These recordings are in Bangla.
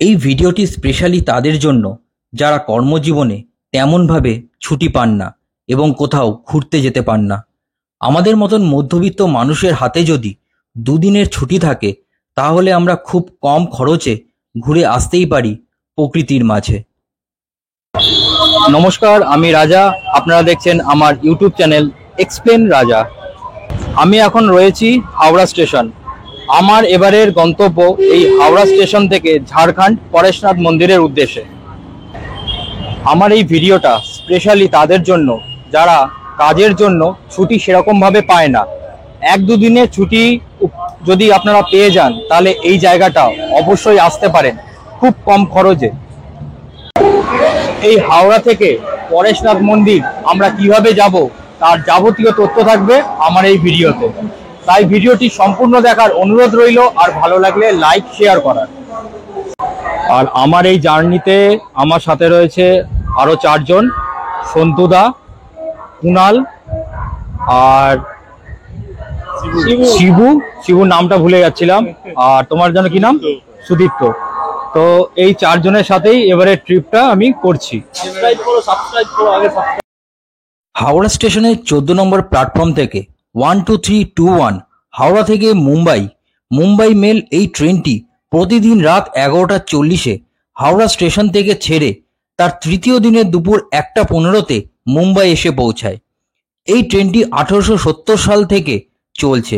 এই ভিডিওটি স্পেশালি তাদের জন্য যারা কর্মজীবনে তেমনভাবে ছুটি পান না এবং কোথাও ঘুরতে যেতে পান না। আমাদের মতন মধ্যবিত্ত মানুষের হাতে যদি দুদিনের ছুটি থাকে তাহলে আমরা খুব কম খরচে ঘুরে আসতেই পারি প্রকৃতির মাঝে। নমস্কার, আমি রাজা। আপনারা দেখছেন আমার ইউটিউব চ্যানেল এক্সপ্লেন রাজা। আমি এখন রয়েছি হাওড়া স্টেশন। আমার এবারের গন্তব্য এই হাওড়া স্টেশন থেকে ঝাড়খণ্ড পরেশনাথ মন্দিরের উদ্দেশ্যে। আমার এই ভিডিওটা স্পেশালি তাদের জন্য যারা কাজের জন্য ছুটি সেরকমভাবে পায় না। এক দুদিনের ছুটি যদি আপনারা পেয়ে যান তাহলে এই জায়গাটা অবশ্যই আসতে পারেন খুব কম খরচে। এই হাওড়া থেকে পরেশনাথ মন্দির আমরা কিভাবে যাব তার যাবতীয় তথ্য থাকবে আমার এই ভিডিওতে, তাই ভিডিওটি সম্পূর্ণ দেখার অনুরোধ রইল, আর ভালো লাগলে লাইক শেয়ার করার। আর আমার এই জার্নিতে আমার সাথে রয়েছে আরো 4 জন, সন্তুদা, কুনাল আর শিবু নামটা ভুলে যাচ্ছিলাম। আর তোমার যেন কি নাম? সুদীপ্ত। তো এই 4 জনের সাথেই এবারে ট্রিপটা আমি করছি। হাওড়া স্টেশনের 14 নম্বর প্ল্যাটফর্ম থেকে 12321 হাওড়া থেকে মুম্বাই মেল এই ট্রেনটি প্রতিদিন রাত 11:40 হাওড়া স্টেশন থেকে ছেড়ে তার তৃতীয় দিনের দুপুর 1:15 মুম্বাই এসে পৌঁছায়। এই ট্রেনটি 1870 সাল থেকে চলছে।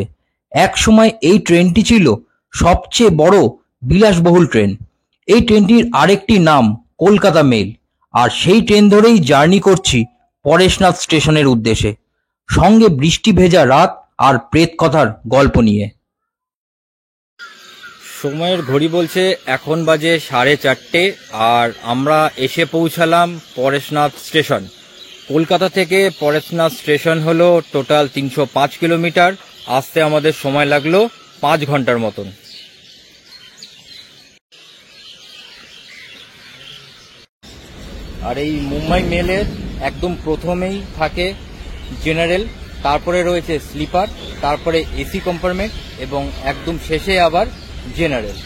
এক সময় এই ট্রেনটি ছিল সবচেয়ে বড় বিলাসবহুল ট্রেন। এই ট্রেনটির আরেকটি নাম কলকাতা মেল। আর সেই ট্রেন ধরেই জার্নি করছি পরেশনাথ স্টেশনের উদ্দেশ্যে, সঙ্গে বৃষ্টি ভেজা রাত আর প্রেত কথার গল্প নিয়ে। সময়ের ঘড়ি বলছে এখন বাজে 4:30 আর আমরা এসে পৌঁছালাম পরেশনাথ স্টেশন। কলকাতা থেকে পরেশনাথ স্টেশন হলো টোটাল 305 কিলোমিটার। আসতে আমাদের সময় লাগলো 5 ঘন্টার মতন। আর এই মুম্বাই মেলের একদম প্রথমেই থাকে জেনারেল, তারপরে রয়েছে স্লিপার, তারপরে এসি কম্পার্টমেন্ট এবং একদম শেষে আবার জেনারেল।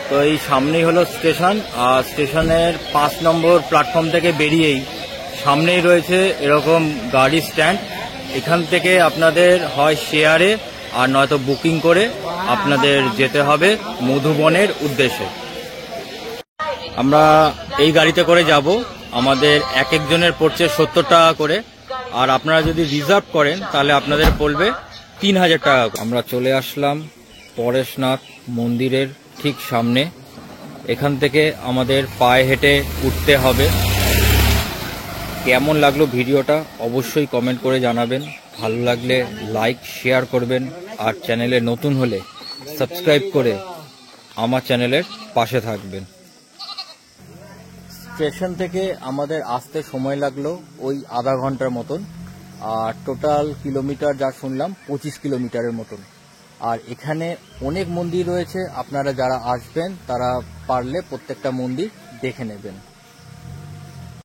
তো এই সামনেই হলো স্টেশন। আর স্টেশনের 5 নম্বর প্ল্যাটফর্ম থেকে বেরিয়েই সামনেই রয়েছে এরকম গাড়ি স্ট্যান্ড। এখান থেকে আপনাদের হয় শেয়ারে আর নয়তো বুকিং করে আপনাদের যেতে হবে মধুবনের উদ্দেশ্যে। আমরা এই গাড়িতে করে যাব। আমাদের এক একজনের পড়ছে 70 টাকা করে, আর আপনারা যদি রিজার্ভ করেন তাহলে আপনাদের পড়বে 3000 টাকা। আমরা চলে আসলাম পরেশনাথ মন্দিরের ঠিক সামনে। এখান থেকে আমাদের পায়ে হেঁটে উঠতে হবে। কেমন লাগলো ভিডিওটা অবশ্যই কমেন্ট করে জানাবেন। ভালো লাগলে লাইক শেয়ার করবেন, আর চ্যানেলে নতুন হলে সাবস্ক্রাইব করে আমার চ্যানেলের পাশে থাকবেন। স্টেশন থেকে আমাদের আসতে সময় লাগলো ওই আধা ঘন্টার মতন। আর টোটাল কিলোমিটার যা শুনলাম 25 কিলোমিটারের মতন। আর এখানে অনেক মন্দির রয়েছে, আপনারা যারা আসবেন তারা পারলে প্রত্যেকটা মন্দির দেখে নেবেন।